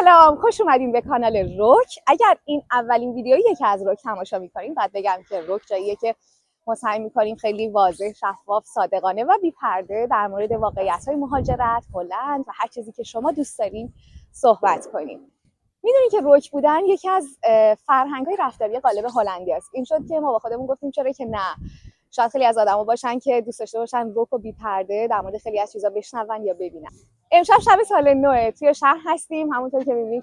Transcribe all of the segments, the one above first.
سلام، خوش اومدین به کانال روک. اگر این اولین ویدیوییه که از روک تماشا میکنین، باید بگم که روک جاییه که ما سعی میکنیم خیلی واضح، شفاف، صادقانه و بی‌پرده در مورد واقعیت‌های مهاجرت، هلند و هر چیزی که شما دوست دارین صحبت کنیم. میدونین که روک بودن یکی از فرهنگ‌های رفتاری غالب هلندی است. این شد که ما با خودمون گفتیم چرا که نه. شاید خیلی از آدما باشن که دوست داشته باشن روک و بی‌پرده در مورد خیلی از چیزا بشنون یا ببینن. امشب شب سال نوه، توی شهر هستیم. همونطور که می‌بینید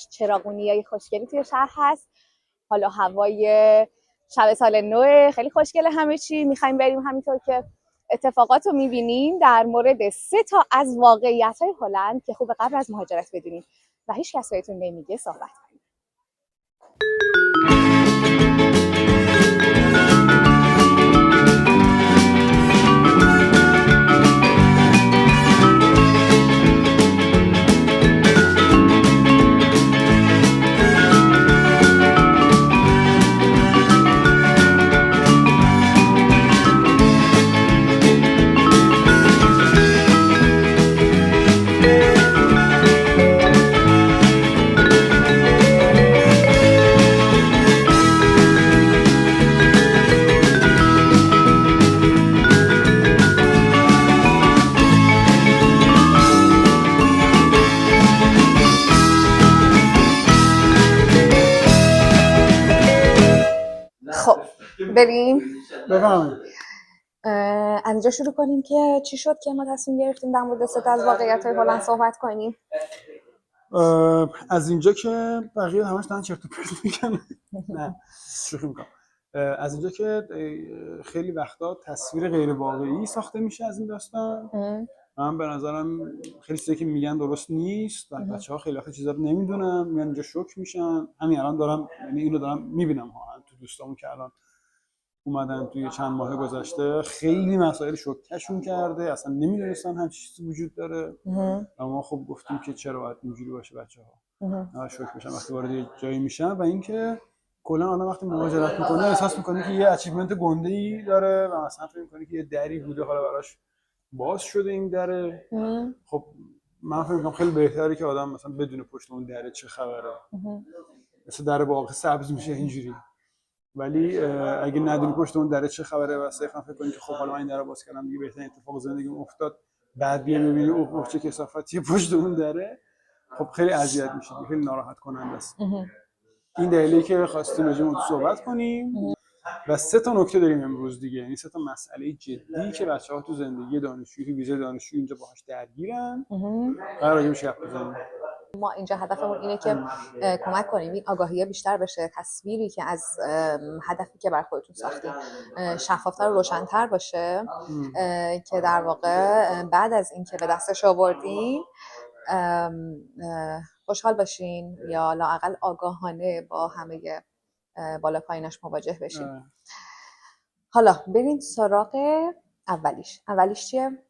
چراغونیای خوشگلی توی شهر هست. حالا هوای شب سال نوه خیلی خوشگله، همه چی. می‌خوایم بریم همینطور که اتفاقات رو می‌بینیم در مورد 3 تا از واقعیت‌های هلند که خوب قبل از مهاجرت بدونین و هیچ کس بهتون نمیگه صحبت کنیم. خب بریم بفهمید. از اینجا شروع کنیم که چی شد که ما تصمیم گرفتیم در مورد 3 تا از واقعیت‌های هلند صحبت کنیم. از اینجا که بقیه همش دارن چرت و پرت میگن. نه شوخی میکنم. از اینجا که خیلی وقتا تصویر غیر واقعی ساخته میشه از این داستان. من به نظرم خیلی چیزایی که میگن درست نیست و بچه‌ها خیلی وقتا چیزا رو نمیدونن، میان اینجا شوک میشن. همین الان دارم، یعنی اینو دارم میبینم ها تو دوستامون که الان اومدن توی چند ماه گذشته خیلی مسائل شوکهشون کرده، اصلا نمیدونستن همچین چیزی وجود داره. اما خب گفتیم که چرا باید اینجوری باشه بچه‌ها نه شوک بشن وقتی وارد جایی میشن. و اینکه کلا آدم وقتی مهاجرت میکنه احساس میکنه که یه اچیومنت گنده‌ای داره و مثلا فکر میکنه که یه دری بوده حالا براش باز شده این دره. خب من فکر میکنم خیلی بهتره که آدم مثلا بدون پشت اون دره چه خبره. مثلا در باغ سبز میشه اینجوری، ولی اگه ندونی پشت اون دره چه خبره و صرفا فکر کنی که خب حالا من این در باز کردم دیگه بهترین اتفاق زندگیم افتاد، بعد بیا ببینی اوه چه کثافتیه پشت اون دره، خب خیلی اذیت میشه، خیلی ناراحت کننده است. این دلیلی که خواستیم راجع به موضوع صحبت کنیم و 3 تا نکته داریم امروز دیگه، یعنی 3 تا مسئله جدی که بچه‌ها تو زندگی دانشجویی، تو ویزای دانشجویی اینجا باهاش درگیرن. قراره راجع بهش گپ بزنیم. ما اینجا هدفمون اینه که کمک کنیم این آگاهی بیشتر بشه، تصویری که از هدفی که بر خودتون ساختین شفافتر و روشن‌تر باشه که در واقع بعد از اینکه به دستش آوردین خوشحال باشین یا لااقل آگاهانه با همه بالا پایینش مواجه بشین. حالا بریم سراغ اولیش چیه؟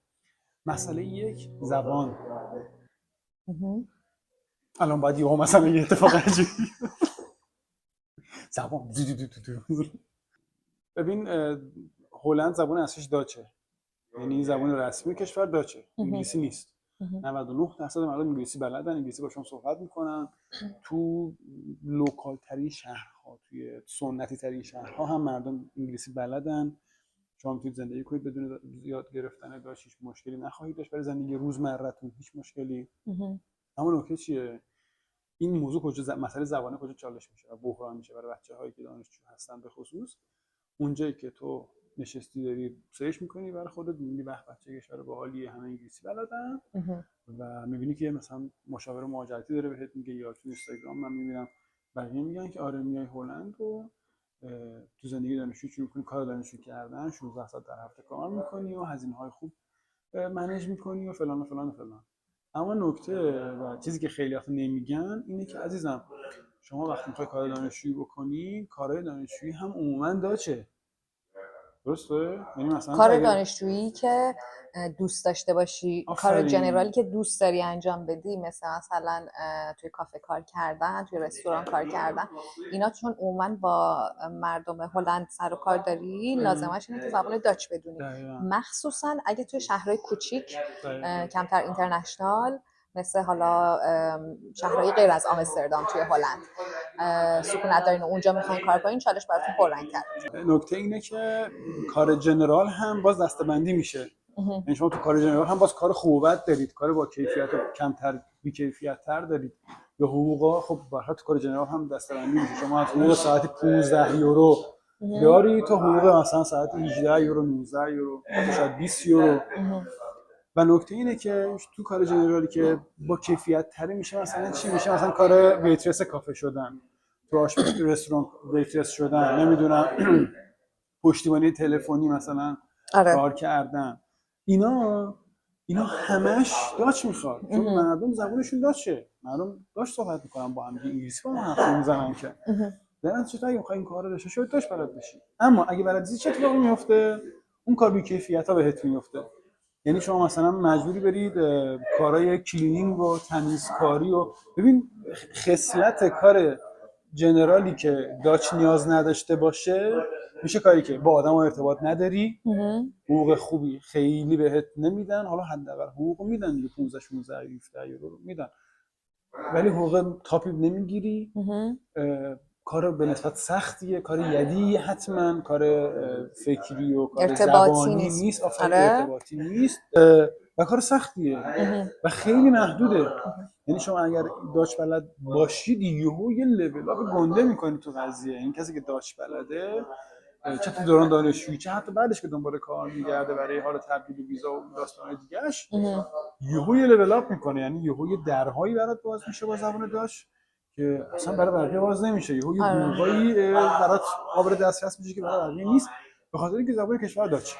مسئله 1 زبان. الان باید یهو مثلا یه اتفاق عجیبی زبان. ببین هلند زبان اصلیش داچه، یعنی زبان رسمی کشور داچه، انگلیسی نیست. 99% مردم انگلیسی بلدن، انگلیسی باشون صحبت میکنن. تو لوکال ترین شهرها، توی سنتی ترین شهرها هم مردم انگلیسی بلدن. شما میتونید زندگی کنید بدون یاد گرفتن داچ، هیچ مشکلی نخواهید داشت برای زندگی روزمره‌تون، هیچ مشکلی. اما نکته چیه؟ این موضوع کجا مسئله زبانه کجا چالش میشه و بحران میشه برای بچه‌هایی که دانشجو هستن، به خصوص اونجایی که تو نشستی داری سرچ میکنی برای خودت، میبینی بچه کشور باحالیه همه انگلیسی بلدن و میبینی که مثلا مشاور مهاجرتی داره بهت میگه، یا تو اینستاگرام من میبینم بقیه میگن که آره میای هلند و تو زندگی دانشجو شروع کنی کار دانشجو کردن، 16 ساعت در هفته کار میکنی و هزینه‌های خوب منیج میکنی و فلان و فلان و فلان. اما نکته و چیزی که خیلی وقت نمیگن اینه که عزیزم شما وقتی میخوای کار دانشجویی بکنی، کارهای دانشجویی هم عموما داچه. درسته؟ یعنی مثلا کار دانشجویی که دوست داشته باشی، کار جنرالی که دوست داری انجام بدی، مثلا توی کافه کار کردن، توی رستوران کار کردن، اینا چون عموما با مردم هلند سر و کار داری، لازمش اینه که زبان داچ بدونی. مخصوصا اگه توی شهرهای کوچیک کمتر اینترنشنال مثل حالا شهرهای غیر از آمستردام توی هلند سکونت دارین و اونجا میخواین کار کنین، چالش براتون پررنگ کرد. نکته اینه که کار جنرال هم باز دسته‌بندی میشه. یعنی شما تو کار جنرال هم باز کار خوب و بد دارید، کار با کیفیت و کمتر بی کیفیت تر دارید. یا حقوقا خب برای تو کار جنرال هم دسته‌بندی میشه. شما از حقوق ساعتی 15 یورو داری تا حقوق مثلا ساعتی 18 یورو، 19 یورو، شاید 20 یورو. و نکته اینه که تو کار جنرالی که با کیفیت تری میشه، مثلا چی میشه؟ مثلا کار ویترس کافه شدن، تو آشپزی رستوران ویترس شدن، نمیدونم پشتیبانی تلفنی مثلا کار کردن. اینا همش داچ میخواد، چون مردم زبونشون داچه، مردم داچ صحبت میکنن با هم، انگلیسی با هم حرف میزنن که در چطور اگه بخوای این کارو داشته شوید داچ بلد بشی. اما اگه بلد نیستی چه اتفاقی میفته؟ اون کار بی کیفیت‌ها بهت میفته. یعنی شما مثلا مجبوری برید کارهای کلینینگ و تمیزکاری و ببین خصلت کار جنرالی که داچ نیاز نداشته باشه میشه کاری که با آدم ارتباط نداری، حقوق خوبی خیلی بهت نمیدن، حالا حداقل حقوق میدن دیگه 15 16 17 یورو میدن، ولی حقوق تاپی نمیگیری. کار به نسبت سختیه، کار یدی حتما، کار فکری و کار زبانی نیست، ارتباطی نیست و کار سختیه و خیلی محدوده. یعنی شما اگر داچ بلد باشید یهو یه لول اپ گنده میکنی تو قضیه. این کسی که داچ بلده چه تو دوران دانشجویی چه حتی بعدش که دنبال کار میگرده برای حال تبدیل ویزا و داستانای دیگه‌اش، یهو یه لول اپ میکنه. یعنی یهو یه درهایی برات باز میشه با زبان داچ که اصلا برای بقیه باز نمیشه. یهو یه حقوقایی برات قابل دسترس میشه که برای بقیه نیست، به خاطر اینکه زبان کشور داچ.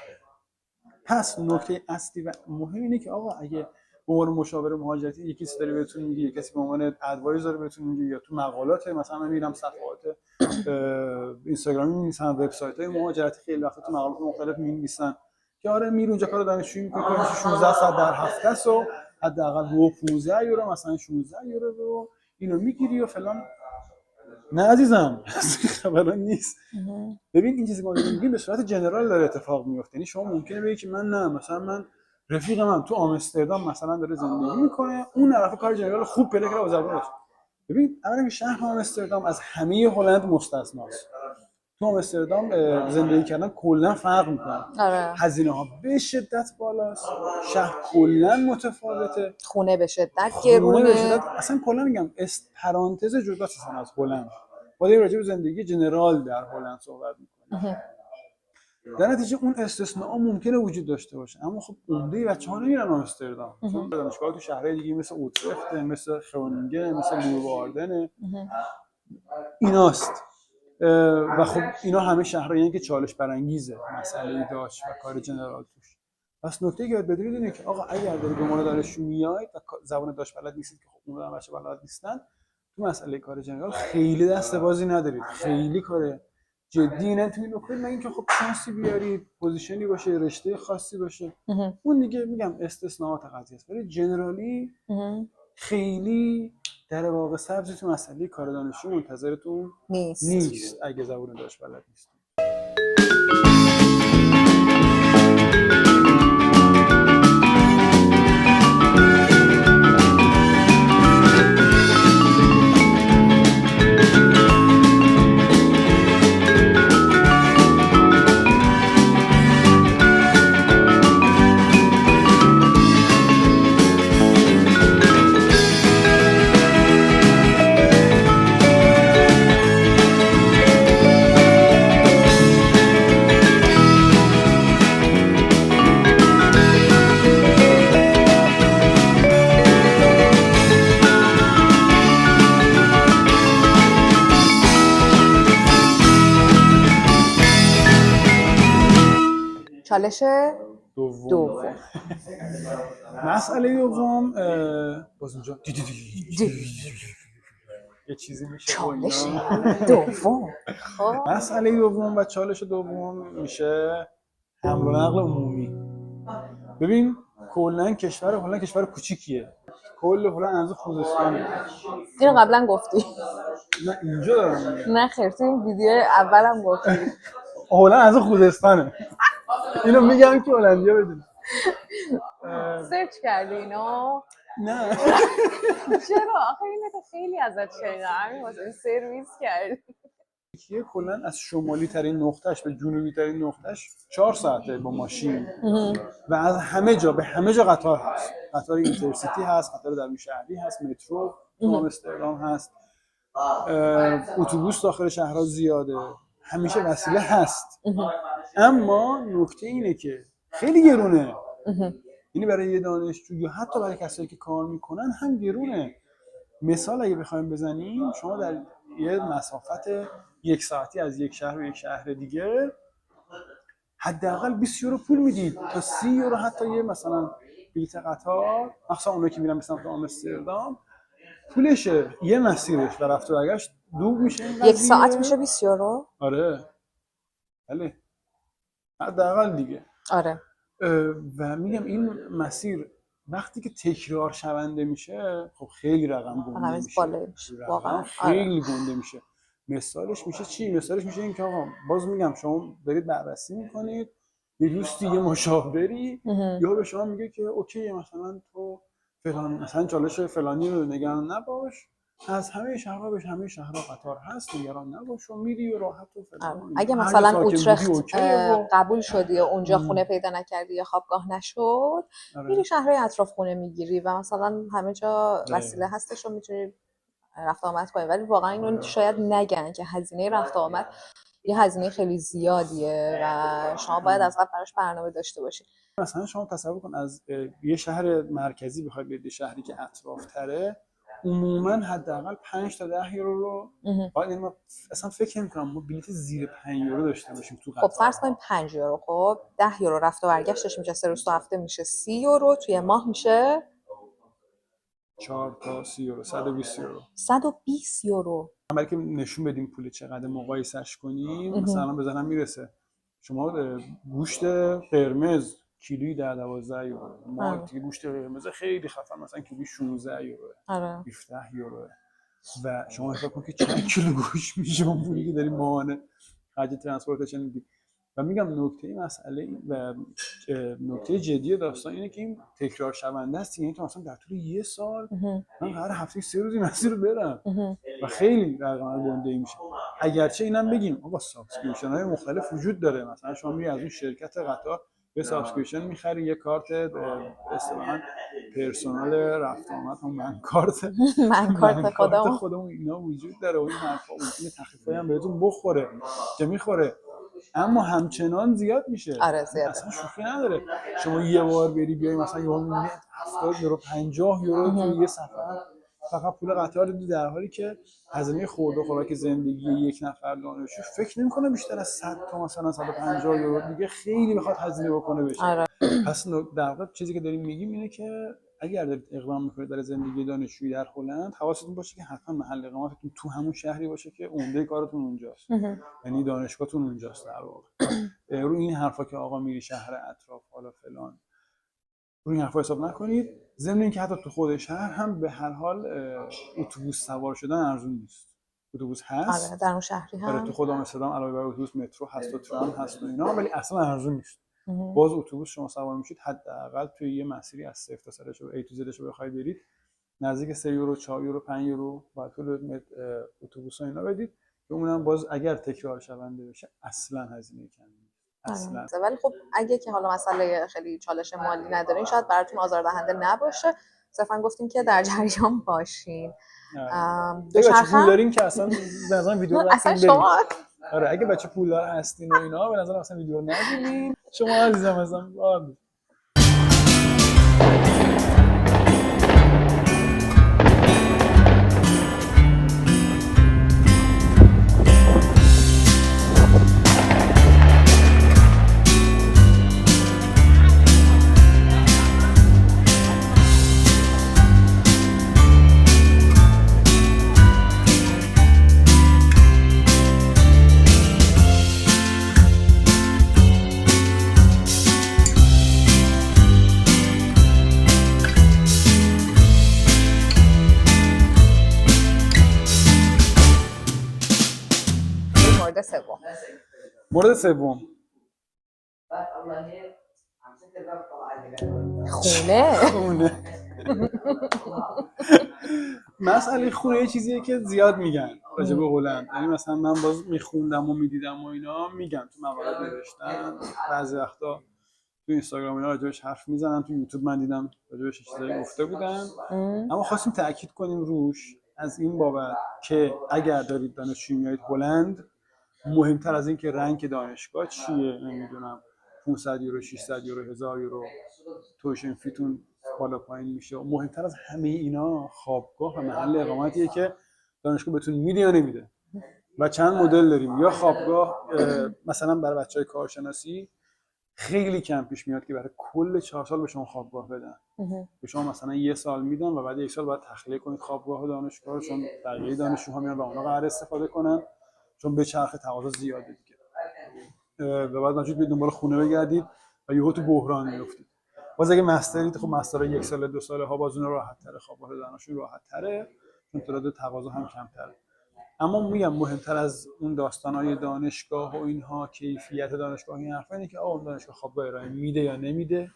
پس نکته اصلی و مهم اینه که آقا اگه به عنوان مشاور مهاجرتی یکی کسی داره بهتون میگه، یکی کسی به عنوان ادوایزر بهتون میگه، یا تو مقالات مثلا من میرم صفحات اینستاگرامی می‌نویسن، وبسایت‌های مهاجرتی خیلی وقتا تو مقالات مختلف می‌نویسن که آره میره اونجا کار دانشجویی می‌کنه 16 ساعت در هفته است و حداقل حقوق 15 یورو مثلا 16 یورو رو اینو میگیری و فلان. نه عزیزم خبران نیست. ببین این چیزی که ما میگیم به صورت جنرال داره اتفاق میفته. یعنی شما ممکنه بگی که من رفیقم تو آمستردام مثلا داره زندگی میکنه، اون طرف کار جنرال خوب پیدا کرده با زبانش. ببین اولا شهر آمستردام از همه هلند مستثناست. تو آمستردام زندگی کردن کلا فرق میکنه. هزینه ها به شدت بالاست، شهر کلا متفاوته، خونه به شدت گرونه، اصلا کلا میگم پرانتز جدا از هلند. ما داریم راجع به زندگی جنرال در هلند صحبت میکنیم. در نتیجه اون استثناء ممکنه وجود داشته باشه، اما خب عمده بچه‌ها نمیرن آمستردام، چون دانشگاه تو شهرهای دیگه مثل اوترخت، مثل خرونینگن، مثل لوواردن ایناست. و خب اینا همه شهرهایی که چالش برانگیزه مسئله داچ و کار جنرال توش. پس نکته که یاد بدونید اینه که آقا اگر دارید به عنوان دانشجو میاید و زبان داچ بلد نیستید که خب اونم بچه بلد نیستن، تو مسئله کار جنرال خیلی دست بازی ندارید، خیلی کار جدی نمیتونید بکنید، مگه اینکه خب شانسی بیارید، پوزیشنی باشه، رشته خاصی باشه، اون دیگه میگم استثناءات قضیه است. ولی جنرالی خیلی در واقع سبز تو مسئله کار دانشجو منتظرتون نیست اگه زبان داچ بلد نیست. چالش دوم. مسئله دوم باز اونجا یه چیزی میشه. چالش دوم مسئله دوم و چالش دوم میشه حمل و نقل عمومی. ببین کلا کشور هلند کشور کوچیکیه، کل هلند از خوزستانه. اینو قبلا گفتی؟ نه اینجا دارم. نه خیر، تو این ویدیو اولم گفتی. هلند از خوزستانه. اینو میگم که هلندیا بدون. سرچ کردی اینو؟ نه چرا؟ آخه این خیلی ازت شنیدم، همین واسه سرویس کردی. ترکیه کلا از شمالی ترین نقطهش به جنوبی ترین نقطهش 4 ساعته با ماشین و از همه جا به همه جا قطار هست. قطار اینترسیتی هست، قطار درون شهری هست، مترو تو آمستردام هست، اتوبوس داخل شهرها زیاده، همیشه وسیله هست. اما نکته اینه که خیلی گرونه. یعنی برای یه دانشجو یا حتی برای کسایی که کار میکنن هم گرونه. مثال اگه بخوایم بزنیم، شما در یه مسافت 1 ساعتی از یک شهر به یک شهر دیگه حداقل 20 یورو پول میدید تا 30 یورو حتی یه مثلا بلیط قطار، مخصوصا اونایی که میرن به سمت آمستردام، پولشه یه مسیرش و رفت و برگشت دوب میشه. 1 ساعت میشه 20 یورو؟ آره بله حداقل دیگه. آره. و میگم این مسیر وقتی که تکرار شونده میشه خب خیلی رقم گنده میشه، واقعا خیلی گنده میشه. مثالش میشه چی؟ مثالش میشه این که آقا باز میگم شما دارید بررسی میکنید، یه دوستی یه مشاوری یا به شما میگه که اوکی مثلا تو فلان مثلا چالش فلانی رو نگران نباش، از همه شهرها به همه شهرها قطار هست، نگران نباش و میری و راحت و فلان. اگه مثلا اوترخت قبول شدی و اونجا خونه پیدا نکردی یا خوابگاه نشد، میری شهرهای اطراف خونه میگیری و مثلا همه جا وسیله هستش و میتونی رفت آمد کنی. ولی واقعا اینو شاید نگن که هزینه رفت آمد یه هزینه خیلی زیادیه و شما باید از قبل براش برنامه داشته باشید. مثلا شما تصور کن از یه شهر مرکزی بخوای برید شهری که اطراف تره، عموما حداقل 5 تا 10 یورو رو باید، یعنی ما اصلا فکر نمی‌کنم ما بلیت زیر 5 یورو داشته باشیم تو قطار. خب فرض کنیم 5 یورو، خب 10 یورو رفت و برگشتش میشه 3 روز تو هفته میشه 30 یورو، توی ماه میشه 4 تا 30 یورو 120 یورو. 120 یورو. برای که نشون بدیم پول چقدر مقایسش کنیم، مثلا بزنم میرسه شما گوشت قرمز کیلویی 12 یورو، ما گوشت قرمز خیلی خفن مثلا کیلویی 16 یورو، 17 یورو و شما حساب کن که چند کیلو گوشت میشه اون پولی که داریم ماهانه خرج ترانسپورتیشن میدیم. و میگم نکته مسئله و نکته جدی داستان اینه که این تکرار شونده است. یعنی تو مثلا در طول یه سال من هر هفته 3 روز این مسیر رو برم و خیلی رقم گنده میشه. اگرچه اینم بگیم آقا سابسکریپشن های مختلف وجود داره، مثلا شما میری از اون شرکت قطار به سابسکریپشن میخری، یه کارت اصطلاحاً پرسونال رفت آمد، هم من کارت خودمون اینا وجود داره و این حرفا ممکنه تخفیفی هم بهتون بخوره که میخوره، اما همچنان زیاد میشه. آره زیاده. اصلا شوخی نداره. شما یه بار بری بیای مثلا یه بار 70 یورو 50 یورو تو یه سفر فقط پول قطار دیدی، در حالی که هزینه خورد و خوراک زندگی یک نفر دانشجو فکر نمی‌کنه بیشتر از 100 تا مثلا 150 یورو دیگه خیلی بخواد هزینه بکنه بشه. آره. پس در واقع چیزی که داریم میگیم اینه که اگر دارید اقدام میکنید برای زندگی دانشجویی در هلند، حواستون باشه که حتما محل اقامتتون تو همون شهری باشه که عمده کارتون اونجاست، یعنی دانشگاهتون اونجاست. در واقع رو این حرفا که آقا میری شهر اطراف حالا فلان، رو این حرفا حساب نکنید. ضمن اینکه حتی تو خود شهر هم به هر حال اتوبوس سوار شدن ارزون نیست. اتوبوس هست، آره در اون شهری هم تو خود آمستردام علاوه بر اتوبوس مترو هست و ترام هست و اینا، ولی اصلا ارزون نیست. باز اتوبوس شما سوار میشید حداقل توی یه مسیری از صفر تا سرش و ای تو زدش رو بخواید برید نزدیک 3 یورو 4 یورو 5 یورو بعد طول اتوبوس اینا بدید که اونم باز اگر تکرار شونده بشه اصلا هزینه کمی اصلا. ولی خب اگه که حالا مسئله خیلی چالش مالی ندارین شاید براتون آزاردهنده نباشه، صرفا گفتیم که در جریان باشین. بچه پول دارین که اصلا به نظرم ویدیو رو اصلا شما آره اگه بچه پولدار هستین و اینا به نظرم اصلا ویدیو رو نبینین. شما عزیزم اصلا مورد سوم خونه. مسئله خونه یه چیزیه که زیاد میگن راجع به هلند. یعنی مثلا من باز میخوندم و میدیدم و اینا، میگن تو مقالات نوشتن، بعضی وقتا تو اینستاگرام اینا راجعش حرف میزنن، تو یوتیوب من دیدم راجعش چیزایی گفته بودن. اما خواستیم تاکید کنیم روش از این بابت که اگر دارید دانشجویی میایید هلند، مهمتر از این که رنگ دانشگاه چیه، نمیدونم 500 یورو 600 یورو 1000 یورو تویشن فیتون بالا پایین میشه، و مهمتر از همه اینا خوابگاه و محل اقامتیه که دانشگاه بهتون میده یا نمیده. و چند مدل داریم. یا خوابگاه مثلا برای بچهای کارشناسی خیلی کم پیش میاد که برای کل 4 سال به شما خوابگاه بدن. به شما مثلا 1 سال میدن و بعد 1 سال باید تخلیه کنید خوابگاه و دانشگاه، چون بقیه دانشجوها میان و اونا قرار استفاده کنن، چون به چرخ تقاضا زیاده دیگه. و بعد مجبور به دنبال خونه بگردید و یهو تو بحران میافتید. باز اگه مسترید، خب مستر 1 سال 2 ساله ها باز اون راحت تره، خوابگاه دانشجو راحت تره، چون تعداد تقاضا هم کمتره. اما میگم مهمتر از اون داستانای دانشگاه و اینها، کیفیت دانشگاه، این حرفا اینه که اون دانشگاه خوابگاه ارائه میده یا نمیده،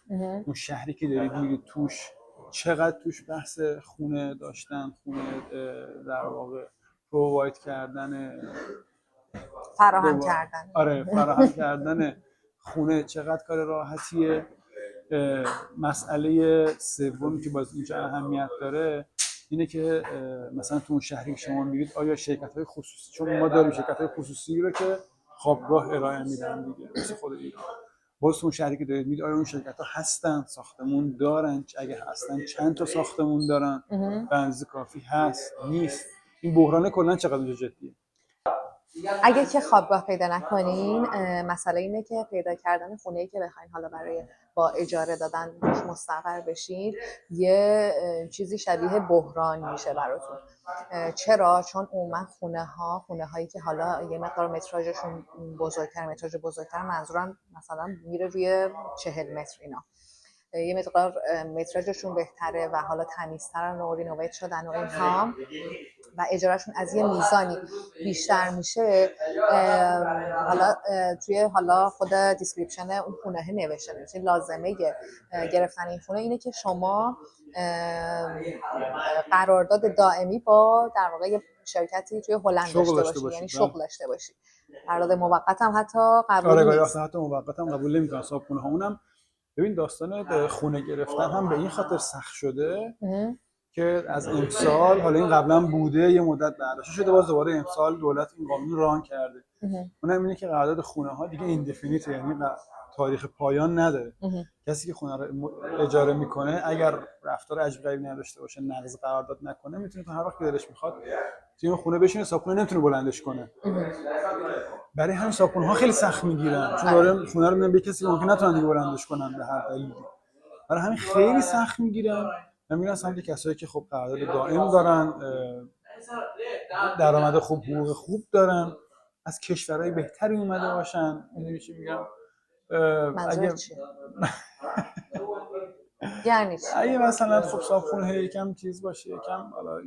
اون شهری که دارید میرید توش چقدر توش بحث خونه داشتن، خونه در واقع پروواید کردن، فراهم کردن. آره فراهم کردن خونه چقدر کار راحتیه. مسئله سومی که باز اینجا اهمیت داره اینه که مثلا تو اون شهری که شما میرید آیا شرکت‌های خصوصی، چون ما داریم شرکت‌های خصوصی رو که خوابگاه ارائه میدن دیگه مثل خود ایران، باز تو اون شهری که دارید میرید آیا اون شرکت‌ها هستن، ساختمون دارن، اگه هستن چند تا ساختمون دارن، به اندازه کافی هست نیست. این بحران کلا چقدر اونجا جدیه. اگه که خوابگاه پیدا نکنین، مسئله اینه که پیدا کردن خونه‌ای که بخواین حالا برای با اجاره دادن روش مستقر بشین یه چیزی شبیه بحران میشه براتون. چرا؟ چون عموما خونه هایی که حالا یه مقدار متراژشون بزرگتر، متراژ بزرگتر منظورم مثلا میره روی 40 متر اینا، یه مقدار متراژشون بهتره و حالا تمیزترن و رینوویت شدن و اینها و اجارهشون از یه میزانی بیشتر میشه. حالا توی حالا خود دیسکریپشن اون خونه نوشته میشه لازمه گرفتن این خونه اینه که شما قرارداد دائمی با در واقع شرکتی توی هلند داشته باشید، یعنی شغل داشته باشید. قرارداد موقت هم حتی قبول نیست. حتی موقت هم قبول نمی‌کنن صاحبخونه ها. اونم ببین داستان خونه گرفتن هم به این خاطر سخت شده که از امسال، حالا این قبلا بوده یه مدت برداشته شده، باز دوباره امسال دولت این قانون ران کرده. اونم اینه که قرارداد خونه ها دیگه ایندفینیت، یعنی تاریخ پایان نداره. کسی که خونه رو اجاره میکنه اگر رفتار عجیب غریبی نداشته باشه، نقض قرارداد نکنه، میتونه تا هر وقت که دلش میخواد توی خونه بشینه، صاحبخونه نمیتونه بلندش کنه. برای همین صاحبخونه ها خیلی سخت میگیرن، چون داره خونه رو میدن به کسی که ممکن نتونن دیگه بلندش کنن به هر دلیلی. برای همین خیلی سخت میگیرن و میرن سمت کسایی که خب قرارداد دائم دارن، درآمد خوب، حقوق خوب دارن، از کشورهای بهتری اومده باشن. میدونی چی میگم؟ اگه یعنی اگه مثلا خب صاحبخونه یکم چیز باشه، یکم حالا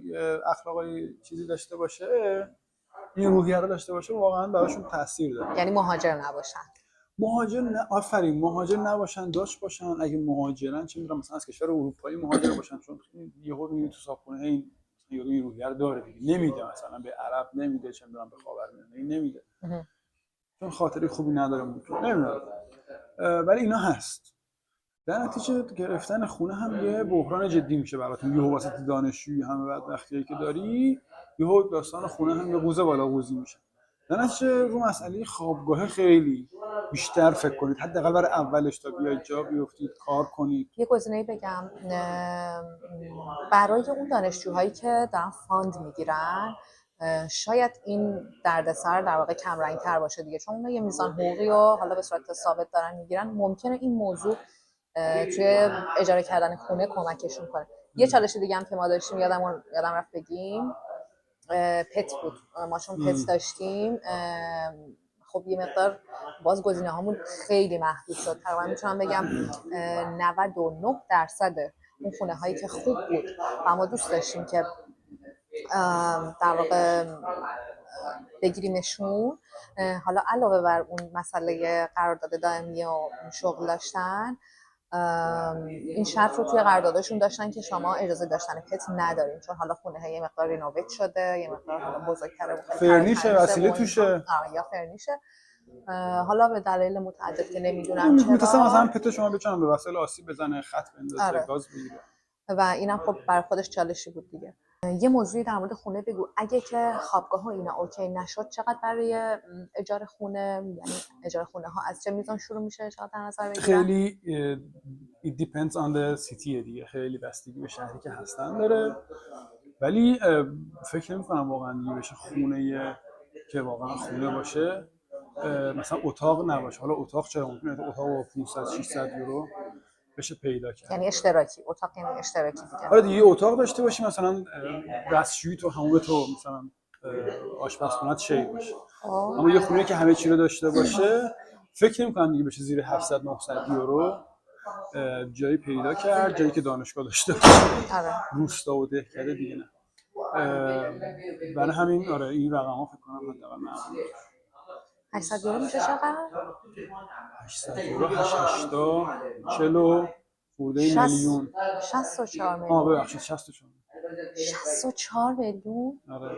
اخلاقی چیزی داشته باشه، این روحیه رو داشته باشه، واقعا براشون تاثیر داره. یعنی مهاجر نباشن. آفرین، مهاجر نباشن، داشت باشن. اگه مهاجرن چه میدونم مثلا از کشور اروپایی مهاجر باشن، چون یهو میبینی تو صاحبخونه این یه روحیه رو داره دیگه، نمیده مثلا به عرب نمیده، چه میدونم به خاورمیانه نمیده، چون خاطری خوبی نداره ممکن نمیدونم. ولی اینا هست. در نتیجه گرفتن خونه هم یه بحران جدی میشه براتون. یهو واسه دانشجویی همه بدبختیایی که داری، یهو داستان خونه هم یه قوزه بالا قوزی میشه. در نتیجه رو مسئله خوابگاه خیلی بیشتر فکر کنید، حداقل برای اولش تا بیاید جا بیافتید، کار کنید. یه گزینه‌ای بگم برای اون دانشجوهایی که دارن فاند میگیرن، شاید این دردسر در واقع کم رنگ‌تر باشه دیگه، چون اونا یه میزان حقوقی و حالا به صورت ثابت دارن میگیرن. ممکنه این موضوع توی اجاره کردن خونه کمکشون کنه. یه چالش دیگه هم که ما داشتیم یادم رفت بگیم، پت بود. ما چون پت داشتیم، خب یه مقدار باز گزینه‌هامون خیلی محدود شد. تقریبا میتونم بگم 99% اون خونه هایی که خوب بود و ما دوست داشتیم که در واقع بگیریمشون، حالا علاوه بر اون مسئله قرارداد دائمی و شغل داشتن، این شرط رو توی قراردادشون داشتن که شما اجازه داشتن پت ندارین، چون حالا خونه یه مقدار رینوویت شده، یه مقدار حالا بزرگتره و فرنیشه، وسیله توشه، یا فرنیشه. حالا به دلایل متعدد که نمیدونم میتونم مثلا پت شما بچنم به وسایل آسیب بزنه، خط بندازه، گاز بگیره و اینم خب برای خودش چالشی بود دیگه. یه موضوعی در مورد خونه بگو، اگه که خوابگاه و اینا اوکی نشد چقدر برای اجاره خونه، یعنی اجاره خونه ها از چه میزان شروع میشه، چقدر در نظر بگیرن؟ خیلی it depends on the city دیگه، خیلی بستگی به شهری که هستن داره، ولی فکر نمی‌کنم واقعا دیگه بشه خونه که واقعا خونه باشه، مثلا اتاق نباشه. حالا اتاق چرا ممکنه اتاق با 500 600 یورو بشه پیدا کرد، یعنی اشتراکی، اتاق یعنی اشتراکی دیگه. آره دیگه اتاق داشته باشی، مثلا دستشویی تو، حموم تو، مثلا آشپزخونه‌ت شیر باشه. اما یه خونه که همه چی رو داشته باشه فکر نمی‌کنم دیگه بشه زیر 700 900 یورو جایی پیدا کرد، جایی که دانشگاه داشته باشه. آره. روستا و دهکده دیگه نه. برای همین آره این رقم‌ها فکر کنم حداقل معقوله. 800 یورو میشه چقدر؟ 800 یورو 80 40 خورده میلیون. 64 میلیون. ببخشید 64. 64 میلیون؟ آره.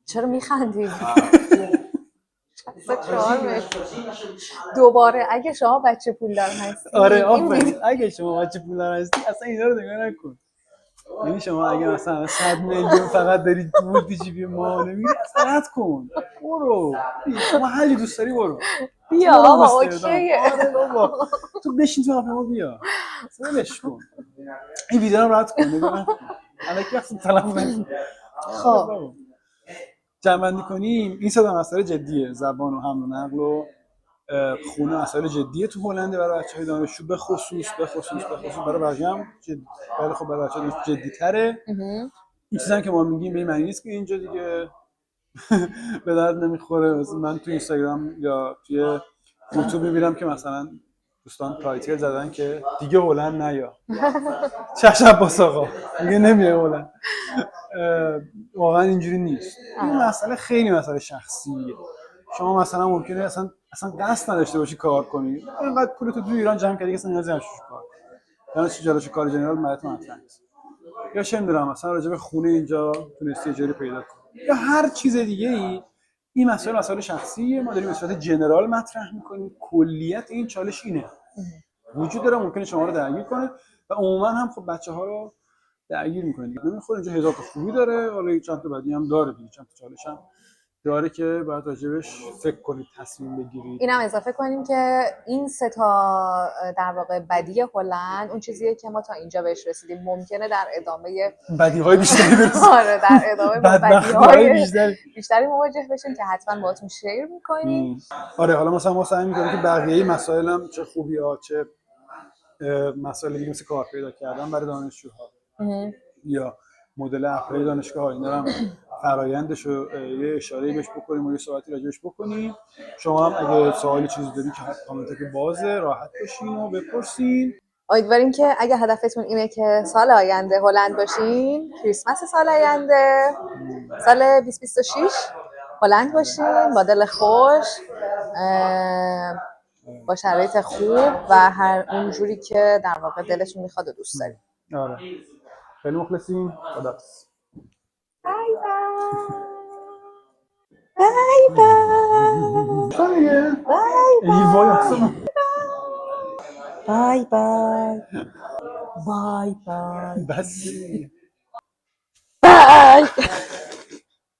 چرا میخندی؟ 64 میلیون. دوباره اگه شما بچه پولدار هستی، آره آفرین، اگه شما بچه پولدار هستی اصلا اینا رو نگاه نکن. یعنی شما اگه مثلا 100 میلیون فقط داری پول تو جیب ما نمیگیری، اصلا رد کن، برو شما هر دوست داری برو، بیا آقا اوکیه. آره بابا تو بشین تو هواپیما بیا، ولش کن، این ویدیو رو رد کن، نگاه نکن، الکی وقت تلف نکن. خب جمع‌بندی کنیم، این صدا مسئله جدیه، زبان و حمل و نقل و خونه مسئله جدیه تو هلند برای بچه‌های دانشجو، به خصوص برای بقیه هم جدی، ولی خب برای بچه‌ها جدی‌تره. این چیزایی که ما میگیم به این معنی نیست که اینجا دیگه به درد نمیخوره. مثلا من تو اینستاگرام یا توی یوتیوب میبینم که مثلا دوستان تایتل زدن که دیگه هلند نیا. چش عباس آقا دیگه نمیای هلند. واقعا اینجوری نیست. این مسئله خیلی مسئله شخصیه. شما مثلا ممکنه اصلا قصد نداشته باشی کار کنی، اینقدر پولتو تو ایران جمع کردی که اصلا نیازی نشه کار کنی، یعنی چه جلوش کار جنرال براتون مطرح نیست، یا چه می‌دونم مثلا راجع به خونه اینجا تونستی اجاره پیدا کنی یا هر چیز دیگه ای. این مسئله شخصیه، ما داریم به صورت جنرال مطرح می‌کنیم. کلیت این چالش اینه، وجود داره ممکنه شما رو درگیر کنه و عموما هم خب بچه‌ها رو درگیر می‌کنه دیگه. نمیخوره اینجا هزار تا خوبی داره، حالا چند تا بدی هم داره دیگه، چند تا چالش هم داره که باید راجبش فکر کنید، تصمیم بگیرید. اینم اضافه کنیم که این سه تا در واقع بدی هلند اون چیزیه که ما تا اینجا بهش رسیدیم. ممکنه در ادامه بدیهای بیشتری برسیم. آره در ادامه بدیهای بیشتری مواجه بشیم که حتما باهاتون شیر می‌کنیم. آره حالا مثلا ما سعی می‌کنیم که بقیه مسائل هم چه خوبی‌ها چه مسائل دیگه مثل کار پیدا کردن برای دانشجوها یا مدل اپلای دانشگاه‌ها، اینا هم فرآیندش رو یه اشاره‌ای بهش بکنیم و یه صحبتی راجعش بکنیم. شما هم اگه سوالی چیزی دارید که کامنت که بازه، راحت باشین و بپرسین. امیدواریم که اگه هدفتون اینه که سال آینده هلند باشین، کریسمس سال آینده سال 2026 هلند باشین با دل خوش، با شرایط خوب و هر اون جوری که در واقع دلتون میخواد و دوست دارید. آره خیلی مخلصیم. خداحافظ. بای بای بای بای بای بای بای بس بای